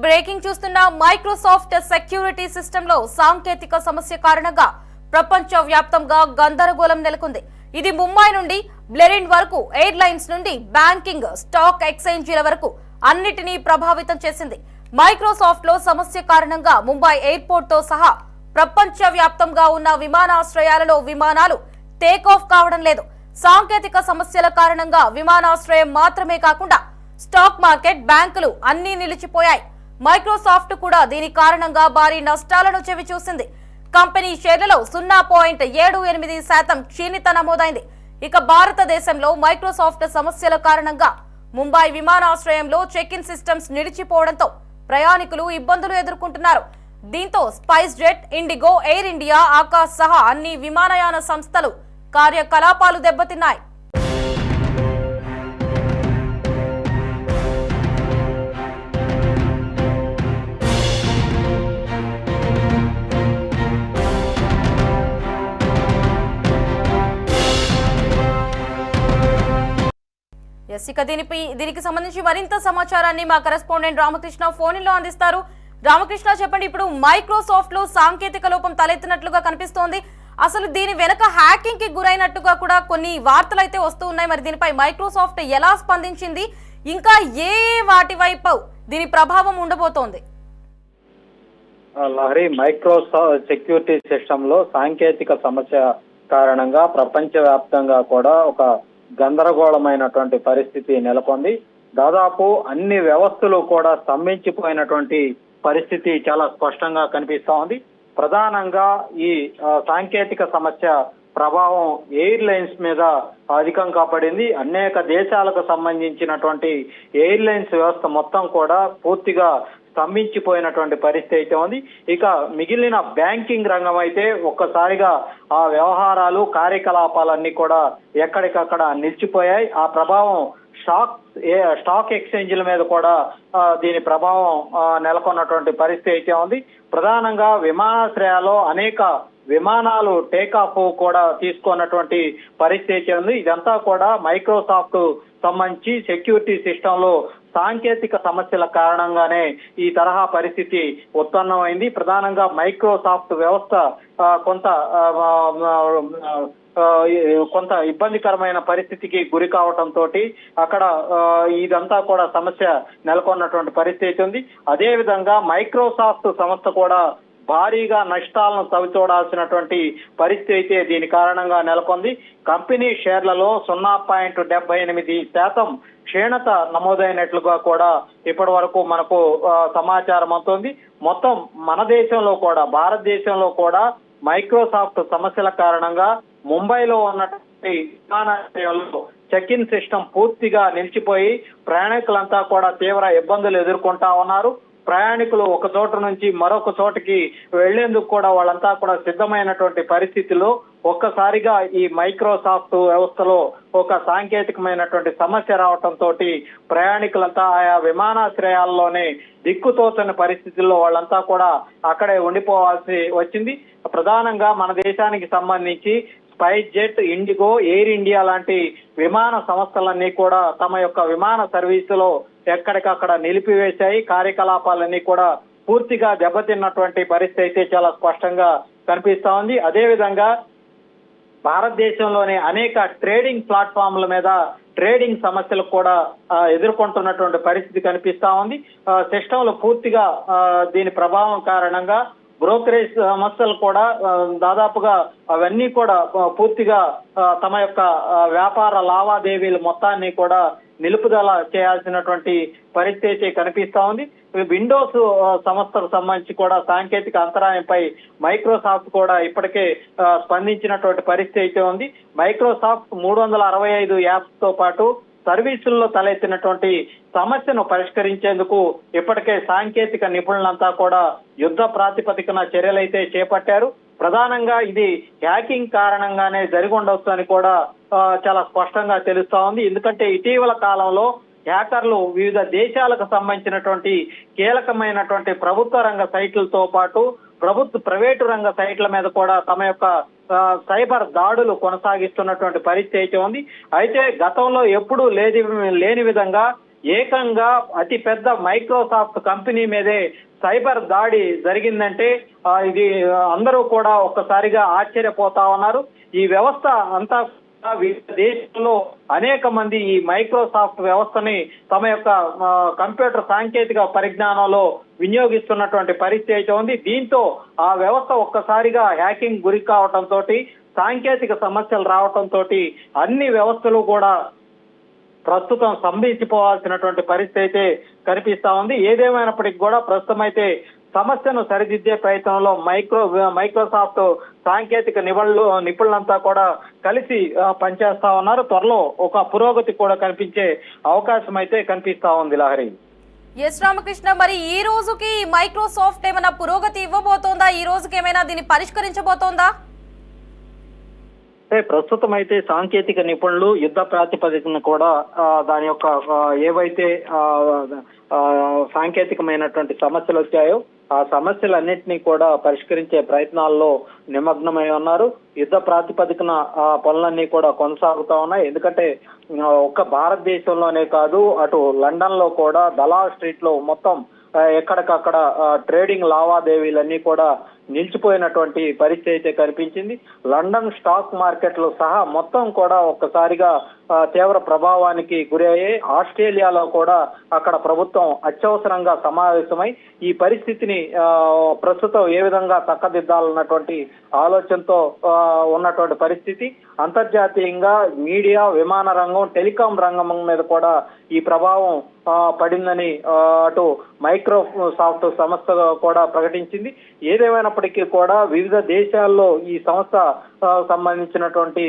Breaking చూస్తున్న Microsoft security సిస్టంలో సాంకేతిక సమస్య కారణంగా ప్రపంచ వ్యాప్తంగా గందరగోళం నెలకొంది. ఇది ముంబై నుండి బ్లెరిన్ వరకు ఎయిర్లైన్స్ నుండి బ్యాంకింగ్, స్టాక్ ఎక్స్చేంజీల వరకు అన్నిటినీ ప్రభావితం చేసింది. మైక్రోసాఫ్ట్ లో సమస్య కారణంగా ముంబై ఎయిర్పోర్ట్ తో సహా ప్రపంచ వ్యాప్తంగా ఉన్న విమానాశ్రయాలలో విమానాలు టేకాఫ్ కావడం లేదు. సాంకేతిక సమస్యల కారణంగా విమానాశ్రయం మాత్రమే కాకుండా స్టాక్ మార్కెట్, బ్యాంకులు అన్నీ నిలిచిపోయాయి. మైక్రోసాఫ్ట్ కూడా దీని కారణంగా భారీ నష్టాలను చవిచూసింది. కంపెనీ షేర్లలో 0.78% క్షీణత నమోదైంది. ఇక భారతదేశంలో మైక్రోసాఫ్ట్ సమస్యల కారణంగా ముంబై విమానాశ్రయంలో చెక్ ఇన్ సిస్టమ్స్ నిలిచిపోవడంతో ప్రయాణికులు ఇబ్బందులు ఎదుర్కొంటున్నారు. దీంతో spice jet, IndiGo, air India, Akash సహా అన్ని విమానయాన సంస్థలు కార్యకలాపాలు దెబ్బతిన్నాయి. ఇక దీనికి సంబంధించి మరింత సమాచారాన్ని మా కరెస్పాండెంట్ రామకృష్ణ ఫోన్ లో అందిస్తారు. రామకృష్ణ, చెప్పండి, ఇప్పుడు మైక్రోసాఫ్ట్ లో సాంకేతిక లోపం తలెత్తినట్లుగా కనిపిస్తోంది. అసలు దీని వెనక హ్యాకింగ్ కి గురైనట్టుగా కూడా కొన్ని వార్తలు అయితే వస్తూ ఉన్నాయి. మరి దీనిపై మైక్రోసాఫ్ట్ ఎలా స్పందించింది, ఇంకా ఏ వాటి వైపు దీని ప్రభావం ఉండబోతోంది? లహరి, మైక్రోసాఫ్ట్ సెక్యూరిటీ సిస్టమ్ లో సాంకేతిక సమస్య కారణంగా ప్రపంచ వ్యాప్తంగా కూడా ఒక గందరగోళమైనటువంటి పరిస్థితి నెలకొంది. దాదాపు అన్ని వ్యవస్థలు కూడా స్తంభించిపోయినటువంటి పరిస్థితి చాలా స్పష్టంగా కనిపిస్తా ఉంది. ప్రధానంగా ఈ సాంకేతిక సమస్య ప్రభావం ఎయిర్లైన్స్ మీద అధికంగా పడింది. అనేక దేశాలకు సంబంధించినటువంటి ఎయిర్లైన్స్ వ్యవస్థ మొత్తం కూడా పూర్తిగా స్తంభించిపోయినటువంటి పరిస్థితి అయితే ఉంది. ఇక మిగిలిన బ్యాంకింగ్ రంగం అయితే ఒక్కసారిగా ఆ వ్యవహారాలు, కార్యకలాపాలన్నీ కూడా ఎక్కడికక్కడ నిలిచిపోయాయి. ఆ ప్రభావం స్టాక్ ఎక్స్చేంజ్ల మీద కూడా దీని ప్రభావం నెలకొన్నటువంటి పరిస్థితి అయితే ఉంది. ప్రధానంగా విమానాశ్రయాల్లో అనేక విమానాలు టేకాఫ్ కూడా తీసుకున్నటువంటి పరిస్థితి ఉంది. ఇదంతా కూడా మైక్రోసాఫ్ట్ సంబంధించి సెక్యూరిటీ సిస్టమ్ లో సాంకేతిక సమస్యల కారణంగానే ఈ తరహా పరిస్థితి ఉత్పన్నమైంది. ప్రధానంగా మైక్రోసాఫ్ట్ వ్యవస్థ కొంత ఇబ్బందికరమైన పరిస్థితికి గురి కావటంతో అక్కడ ఇదంతా కూడా సమస్య నెలకొన్నటువంటి పరిస్థితి ఉంది. అదే విధంగా మైక్రోసాఫ్ట్ సంస్థ కూడా భారీగా నష్టాలను చవిచూడాల్సినటువంటి పరిస్థితి అయితే దీని కారణంగా నెలకొంది. కంపెనీ షేర్లలో 0.78% క్షీణత నమోదైనట్లుగా కూడా ఇప్పటి వరకు మనకు సమాచారం అవుతోంది. మొత్తం మన దేశంలో కూడా, భారతదేశంలో కూడా మైక్రోసాఫ్ట్ సమస్యల కారణంగా ముంబైలో ఉన్నటువంటి విమానాశ్రయంలో చెక్ ఇన్ సిస్టమ్ పూర్తిగా నిలిచిపోయి ప్రయాణికులంతా కూడా తీవ్ర ఇబ్బందులు ఎదుర్కొంటా ఉన్నారు. ప్రయాణికులు ఒక చోట నుంచి మరొక చోటకి వెళ్లేందుకు కూడా వాళ్ళంతా కూడా సిద్ధమైనటువంటి పరిస్థితిలో ఒక్కసారిగా ఈ మైక్రోసాఫ్ట్ వ్యవస్థలో ఒక సాంకేతికమైనటువంటి సమస్య రావటంతో ప్రయాణికులంతా ఆయా విమానాశ్రయాల్లోనే దిక్కుతోచని పరిస్థితుల్లో వాళ్ళంతా కూడా అక్కడే ఉండిపోవాల్సి వచ్చింది. ప్రధానంగా మన దేశానికి సంబంధించి spice jet, IndiGo, air India లాంటి విమాన సంస్థలన్నీ కూడా తమ యొక్క విమాన సర్వీసులో ఎక్కడికక్కడ నిలిపివేశాయి. కార్యకలాపాలన్నీ కూడా పూర్తిగా దెబ్బతిన్నటువంటి పరిస్థితి అయితే చాలా స్పష్టంగా కనిపిస్తా ఉంది. అదేవిధంగా భారతదేశంలోని అనేక ట్రేడింగ్ ప్లాట్ఫామ్ల మీద ట్రేడింగ్ సమస్యలు కూడా ఎదుర్కొంటున్నటువంటి పరిస్థితి కనిపిస్తా ఉంది. సిస్టంలో పూర్తిగా దీని ప్రభావం కారణంగా బ్రోకరేజ్ సంస్థలు కూడా దాదాపుగా అవన్నీ కూడా పూర్తిగా తమ యొక్క వ్యాపార లావాదేవీలు మొత్తాన్ని కూడా నిలుపుదల చేయాల్సినటువంటి పరిస్థితి కనిపిస్తా ఉంది. విండోస్ సంస్థకు సంబంధించి కూడా సాంకేతిక అంతరాయంపై మైక్రోసాఫ్ట్ కూడా ఇప్పటికే స్పందించినటువంటి పరిస్థితి అయితే ఉంది. మైక్రోసాఫ్ట్ 365 యాప్స్ తో పాటు సర్వీసుల్లో తలెత్తినటువంటి సమస్యను పరిష్కరించేందుకు ఇప్పటికే సాంకేతిక నిపుణులంతా కూడా యుద్ధ ప్రాతిపదికన చర్యలైతే చేపట్టారు. ప్రధానంగా ఇది హ్యాకింగ్ కారణంగానే జరిగి ఉండొచ్చు అని కూడా చాలా స్పష్టంగా తెలుస్తా ఉంది. ఎందుకంటే ఇటీవల కాలంలో హ్యాకర్లు వివిధ దేశాలకు సంబంధించినటువంటి కీలకమైనటువంటి ప్రభుత్వ రంగ సైట్లతో పాటు ప్రైవేటు రంగ సైట్ల మీద కూడా తమ యొక్క సైబర్ దాడులు కొనసాగిస్తున్నటువంటి పరిస్థితి అయితే ఉంది. అయితే గతంలో ఎప్పుడూ లేని విధంగా ఏకంగా అతి పెద్ద మైక్రోసాఫ్ట్ కంపెనీ మీదే సైబర్ దాడి జరిగిందంటే ఇది అందరూ కూడా ఒక్కసారిగా ఆశ్చర్యపోతా ఉన్నారు. ఈ వ్యవస్థ అంతా దేశంలో అనేక మంది ఈ మైక్రోసాఫ్ట్ వ్యవస్థని తమ యొక్క కంప్యూటర్ సాంకేతిక పరిజ్ఞానంలో వినియోగిస్తున్నటువంటి పరిస్థితి అయితే ఉంది. దీంతో ఆ వ్యవస్థ ఒక్కసారిగా హ్యాకింగ్ గురి కావడంతో సాంకేతిక సమస్యలు రావడంతో అన్ని వ్యవస్థలు కూడా ప్రస్తుతం స్తంభించిపోవాల్సినటువంటి పరిస్థితి అయితే కనిపిస్తా ఉంది. ఏదేమైనప్పటికీ కూడా ప్రస్తుతం అయితే సమస్యను సరిదిద్దే ప్రయత్నంలో మైక్రోసాఫ్ట్ సాంకేతిక నిపుణులంతా కూడా కలిసి పనిచేస్తా ఉన్నారు. త్వరలో ఒక పురోగతి కూడా కనిపించే అవకాశం అయితే కనిపిస్తా ఉంది లహరి. ఎస్ రామకృష్ణ, మరి ఈ రోజుకి మైక్రోసాఫ్ట్ ఏమైనా పురోగతి ఇవ్వబోతోందా? ఈ రోజుకి ఏమైనా దీన్ని పరిష్కరించబోతోందా? ప్రస్తుతం అయితే సాంకేతిక నిపుణులు యుద్ధ ప్రాతిపదికన కూడా దాని యొక్క ఏవైతే సాంకేతికమైనటువంటి సమస్యలు వచ్చాయో ఆ సమస్యలన్నింటినీ కూడా పరిష్కరించే ప్రయత్నాల్లో నిమగ్నమై ఉన్నారు. యుద్ధ ప్రాతిపదికన పనులన్నీ కూడా కొనసాగుతా ఉన్నాయి. ఎందుకంటే ఒక్క భారతదేశంలోనే కాదు, అటు లండన్ లో కూడా దలాల్ స్ట్రీట్ లో మొత్తం ఎక్కడికక్కడ ట్రేడింగ్ లావాదేవీలన్నీ కూడా నిలిచిపోయినటువంటి పరిస్థితి అయితే కనిపించింది. లండన్ స్టాక్ మార్కెట్లు సహా మొత్తం కూడా ఒక్కసారిగా తీవ్ర ప్రభావానికి గురి అయ్యాయి. ఆస్ట్రేలియాలో కూడా అక్కడ ప్రభుత్వం అత్యవసరంగా సమావేశమై ఈ పరిస్థితిని ప్రస్తుతం ఏ విధంగా చక్కదిద్దాలన్నటువంటి ఆలోచనతో ఉన్నటువంటి పరిస్థితి. అంతర్జాతీయంగా మీడియా, విమాన రంగం, టెలికాం రంగం మీద కూడా ఈ ప్రభావం పడిందని అటు మైక్రోసాఫ్ట్ సంస్థ కూడా ప్రకటించింది. ఏదేమైనప్పటికీ కూడా వివిధ దేశాల్లో ఈ సంస్థ సంబంధించినటువంటి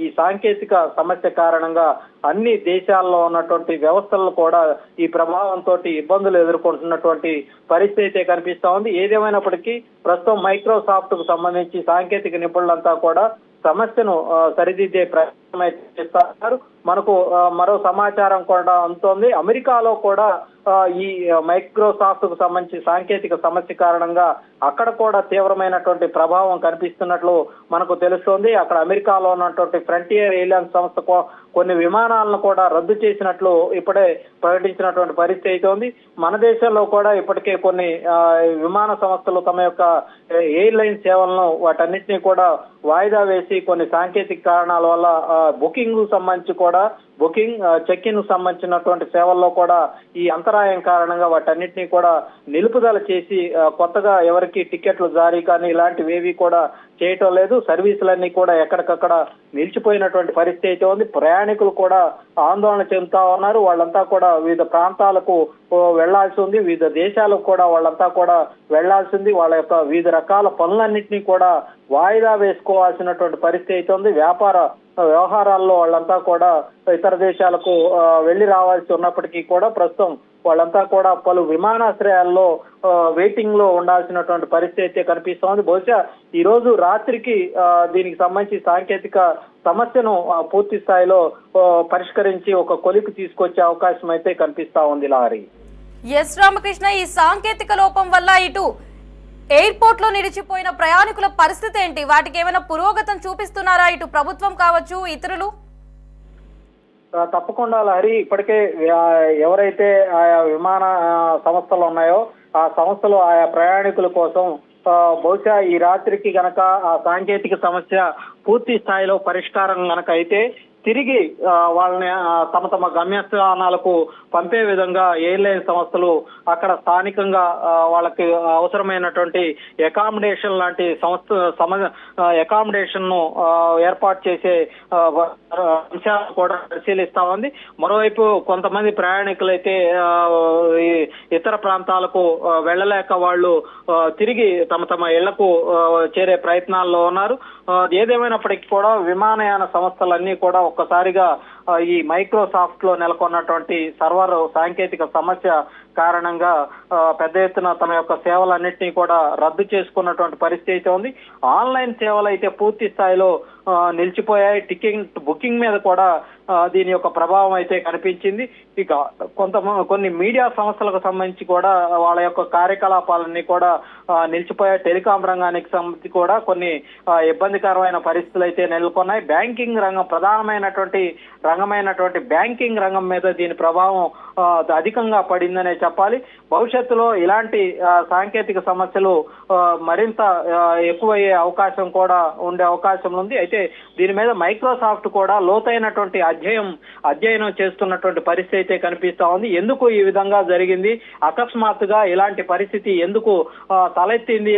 ఈ సాంకేతిక సమస్య కారణంగా అన్ని దేశాల్లో ఉన్నటువంటి వ్యవస్థలను కూడా ఈ ప్రభావంతో ఇబ్బందులు ఎదుర్కొంటున్నటువంటి పరిస్థితి అయితే కనిపిస్తా ఉంది. ఏదేమైనప్పటికీ ప్రస్తుతం మైక్రోసాఫ్ట్ కు సంబంధించి సాంకేతిక నిపుణులంతా కూడా సమస్యను సరిదిద్దే ప్రయత్నం అయితే చేస్తారు. మనకు మరో సమాచారం కూడా అందుతోంది. అమెరికాలో కూడా ఈ మైక్రోసాఫ్ట్ కు సంబంధించి సాంకేతిక సమస్య కారణంగా అక్కడ కూడా తీవ్రమైనటువంటి ప్రభావం కనిపిస్తున్నట్లు మనకు తెలుస్తోంది. అక్కడ అమెరికాలో ఉన్నటువంటి ఫ్రంటియర్ ఎయిర్లైన్స్ సంస్థ కొన్ని విమానాలను కూడా రద్దు చేసినట్లు ఇప్పుడే ప్రకటించినటువంటి పరిస్థితి అయితే ఉంది. మన దేశంలో కూడా ఇప్పటికే కొన్ని విమాన సంస్థలు తమ యొక్క ఎయిర్లైన్ సేవలను వాటన్నిటినీ కూడా వాయిదా వేసి కొన్ని సాంకేతిక కారణాల వల్ల బుకింగ్ సంబంధించి కూడా చెక్ ఇన్ సంబంధించినటువంటి సేవల్లో కూడా ఈ అంతరాయం కారణంగా వాటన్నిటినీ కూడా నిలుపుదల చేసి కొత్తగా ఎవరికి టికెట్లు జారీ కానీ ఇలాంటివి ఏవి కూడా చేయటం లేదు. సర్వీసులన్నీ కూడా ఎక్కడికక్కడ నిలిచిపోయినటువంటి పరిస్థితి అయితే ఉంది. ప్రయాణికులు కూడా ఆందోళన చెందుతా ఉన్నారు. వాళ్ళంతా కూడా వివిధ ప్రాంతాలకు వెళ్లాల్సి ఉంది, వివిధ దేశాలకు కూడా వాళ్ళంతా కూడా వెళ్లాల్సి ఉంది. వాళ్ళ యొక్క వివిధ రకాల పనులన్నింటినీ కూడా వాయిదా వేసుకోవాల్సినటువంటి పరిస్థితి అయితే ఉంది. వ్యాపార వ్యవహారాల్లో వాళ్ళంతా కూడా ఇతర దేశాలకు వెళ్లి రావాల్సి ఉన్నప్పటికీ కూడా ప్రస్తుతం వాళ్ళంతా కూడా పలు విమానాశ్రయాల్లో వెయిటింగ్ లో ఉండాల్సినటువంటి పరిస్థితి అయితే కనిపిస్తోంది. బహుశా ఈ రోజు రాత్రికి దీనికి సంబంధించి సాంకేతిక సమస్యను పూర్తి స్థాయిలో పరిష్కరించి ఒక కొలికి తీసుకొచ్చే అవకాశం అయితే కనిపిస్తా ఉంది లారీ. ఎస్ రామకృష్ణ, ఈ సాంకేతిక లోపం వల్ల ఇటు ఎయిర్పోర్ట్ లో నిలిచిపోయిన ప్రయాణికుల పరిస్థితి ఏంటి? వాటికి ఏమైనా పురోగతం చూపిస్తున్నారా ఇటు ప్రభుత్వం కావచ్చు, ఇతరులు? తప్పకుండా లహరి, ఇప్పటికే ఎవరైతే ఆయా విమాన సంస్థలు ఉన్నాయో ఆ సంస్థలు ఆయా ప్రయాణికుల కోసం బహుశా ఈ రాత్రికి గనక ఆ సాంకేతిక సమస్య పూర్తి స్థాయిలో పరిష్కారం గనక అయితే తిరిగి వాళ్ళని తమ గమ్యస్థానాలకు పంపే విధంగా ఎయిర్లైన్ సంస్థలు అక్కడ స్థానికంగా వాళ్ళకి అవసరమైనటువంటి అకామిడేషన్ లాంటి అకామిడేషన్ ను ఏర్పాటు చేసే అంశాలను కూడా పరిశీలిస్తా ఉంది. మరోవైపు కొంతమంది ప్రయాణికులు అయితే ఇతర ప్రాంతాలకు వెళ్ళలేక వాళ్ళు తిరిగి తమ ఇళ్లకు చేరే ప్రయత్నాల్లో ఉన్నారు. ఏదేమైనప్పటికీ కూడా విమానయాన సంస్థలన్నీ కూడా ఒక్కసారిగా ఈ మైక్రోసాఫ్ట్ లో నెలకొన్నటువంటి సర్వర్ సాంకేతిక సమస్య కారణంగా పెద్ద ఎత్తున తమ యొక్క సేవలన్నింటినీ కూడా రద్దు చేసుకున్నటువంటి పరిస్థితి అయితే ఉంది. ఆన్లైన్ సేవలు అయితే పూర్తి స్థాయిలో నిలిచిపోయాయి. బుకింగ్ మీద కూడా దీని యొక్క ప్రభావం అయితే కనిపించింది. ఇక కొన్ని మీడియా సంస్థలకు సంబంధించి కూడా వాళ్ళ యొక్క కార్యకలాపాలన్నీ కూడా నిలిచిపోయాయి. టెలికాం రంగానికి సంబంధించి కూడా కొన్ని ఇబ్బందికరమైన పరిస్థితులు అయితే నెలకొన్నాయి. బ్యాంకింగ్ రంగం ప్రధానమైనటువంటి రంగమైనటువంటి బ్యాంకింగ్ రంగం మీద దీని ప్రభావం అధికంగా పడిందనే చెప్పాలి. భవిష్యత్తులో ఇలాంటి సాంకేతిక సమస్యలు మరింత ఎక్కువయ్యే అవకాశం కూడా ఉండే అవకాశం ఉంది. అయితే దీని మీద మైక్రోసాఫ్ట్ కూడా లోతైనటువంటి అధ్యయనం చేస్తున్నటువంటి పరిస్థితి అయితే కనిపిస్తా ఉంది. ఎందుకు ఈ విధంగా జరిగింది, అకస్మాత్తుగా ఇలాంటి పరిస్థితి ఎందుకు తలెత్తింది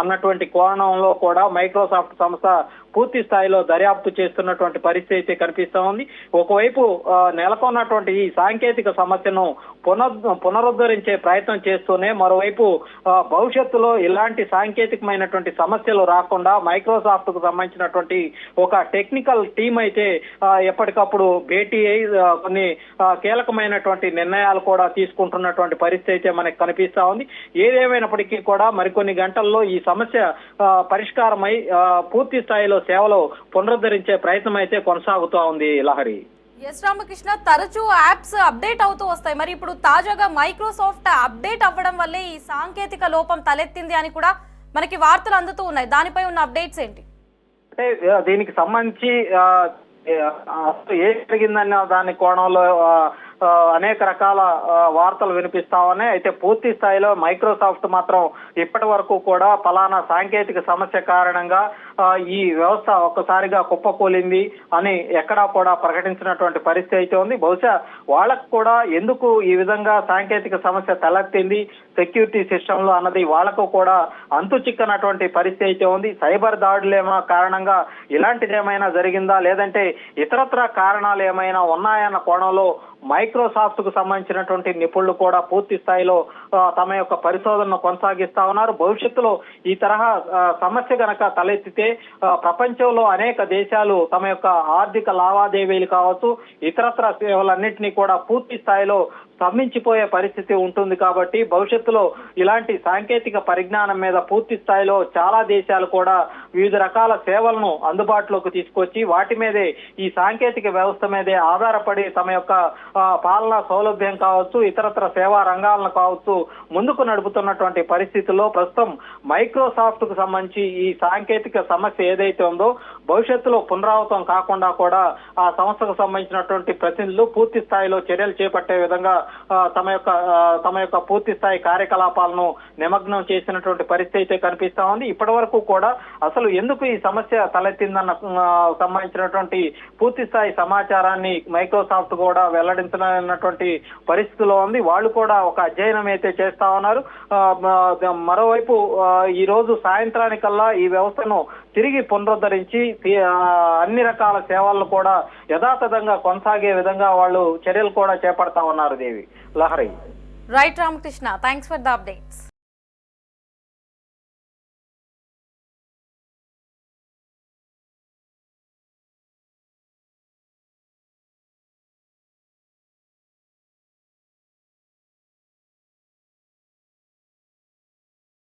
అన్నటువంటి కోణంలో కూడా మైక్రోసాఫ్ట్ సంస్థ పూర్తి స్థాయిలో దర్యాప్తు చేస్తున్నటువంటి పరిస్థితి అయితే కనిపిస్తా ఉంది. ఒకవైపు నెలకొన్నటువంటి ఈ సాంకేతిక సమస్యను పునరుద్ధరించే ప్రయత్నం చేస్తూనే మరోవైపు భవిష్యత్తులో ఇలాంటి సాంకేతికమైనటువంటి సమస్యలు రాకుండా మైక్రోసాఫ్ట్ కు సంబంధించినటువంటి ఒక టెక్నికల్ టీం అయితే ఎప్పటికప్పుడు భేటీ అయి కొన్ని కీలకమైనటువంటి నిర్ణయాలు కూడా తీసుకుంటున్నటువంటి పరిస్థితి అయితే మనకు కనిపిస్తా ఉంది. ఏదేమైనప్పటికీ కూడా మరికొన్ని గంటల్లో ఈ సమస్య పరిష్కారమై పూర్తి స్థాయిలో సేవలు పునరుద్ధరించే ప్రయత్నం అయితే కొనసాగుతూ ఉంది. లహరి. ఎస్ రామకృష్ణ, తరచూ యాప్స్ అప్డేట్ అవుతూ వస్తాయి. మరి ఇప్పుడు తాజాగా మైక్రోసాఫ్ట్ అప్డేట్ అవ్వడం వల్లే ఈ సాంకేతిక లోపం తలెత్తింది అని కూడా మనకి వార్తలు అందుతూ ఉన్నాయి. దానిపై ఉన్న అప్డేట్స్ ఏంటి? అంటే దీనికి సంబంధించి ఏం జరిగిందన్న దాని కోణంలో అనేక రకాల వార్తలు వినిపిస్తా ఉన్నాయి. అయితే పూర్తి స్థాయిలో మైక్రోసాఫ్ట్ మాత్రం ఇప్పటి వరకు కూడా ఫలానా సాంకేతిక సమస్య కారణంగా ఈ వ్యవస్థ ఒక్కసారిగా కుప్పకూలింది అని ఎక్కడా కూడా ప్రకటించినటువంటి పరిస్థితి అయితే ఉంది. బహుశా వాళ్ళకు కూడా ఎందుకు ఈ విధంగా సాంకేతిక సమస్య తలెత్తింది సెక్యూరిటీ సిస్టమ్ లో అన్నది వాళ్ళకు కూడా అంతు చిక్కనటువంటి పరిస్థితి అయితే ఉంది. సైబర్ దాడులేమో కారణంగా ఇలాంటిది ఏమైనా జరిగిందా, లేదంటే ఇతరత్ర కారణాలు ఏమైనా ఉన్నాయన్న కోణంలో మైక్రోసాఫ్ట్ కు సంబంధించినటువంటి నిపుణులు కూడా పూర్తి స్థాయిలో తమ యొక్క పరిశోధనను కొనసాగిస్తా ఉన్నారు. భవిష్యత్తులో ఈ తరహా సమస్య గనక తలెత్తితే ప్రపంచంలో అనేక దేశాలు తమ యొక్క ఆర్థిక లావాదేవీలు కావచ్చు, ఇతరత్ర సేవలన్నింటినీ కూడా పూర్తి స్థాయిలో స్తంభించిపోయే పరిస్థితి ఉంటుంది. కాబట్టి భవిష్యత్తులో ఇలాంటి సాంకేతిక పరిజ్ఞానం మీద పూర్తి స్థాయిలో చాలా దేశాలు కూడా వివిధ రకాల సేవలను అందుబాటులోకి తీసుకొచ్చి వాటి మీదే ఈ సాంకేతిక వ్యవస్థ మీదే ఆధారపడి తమ యొక్క పాలనా సౌలభ్యం కావచ్చు, ఇతరత్ర సేవా రంగాలను కావచ్చు ముందుకు నడుపుతున్నటువంటి పరిస్థితుల్లో ప్రస్తుతం మైక్రోసాఫ్ట్ కు సంబంధించి ఈ సాంకేతిక సమస్య ఏదైతే ఉందో భవిష్యత్తులో పునరావృతం కాకుండా కూడా ఆ సంస్థకు సంబంధించినటువంటి ప్రతినిధులు పూర్తి స్థాయిలో చర్యలు చేపట్టే విధంగా తమ యొక్క పూర్తి స్థాయి కార్యకలాపాలను నిమగ్నం చేసినటువంటి పరిస్థితి అయితే కనిపిస్తా ఉంది. ఇప్పటి వరకు కూడా అసలు ఎందుకు ఈ సమస్య తలెత్తిందన్న సంబంధించినటువంటి పూర్తి స్థాయి సమాచారాన్ని మైక్రోసాఫ్ట్ కూడా వెల్లడించినటువంటి పరిస్థితిలో ఉంది. వాళ్ళు కూడా ఒక అధ్యయనం అయితే చేస్తా ఉన్నారు. మరోవైపు ఈ రోజు సాయంత్రానికల్లా ఈ వ్యవస్థను తిరిగి పునరుద్ధరించి అన్ని రకాల సేవలను కూడా యథాతథంగా కొనసాగే విధంగా వాళ్ళు చర్యలు కూడా చేపడతా ఉన్నారు. Devi. Lahari. Right Ramakrishna, thanks for the updates.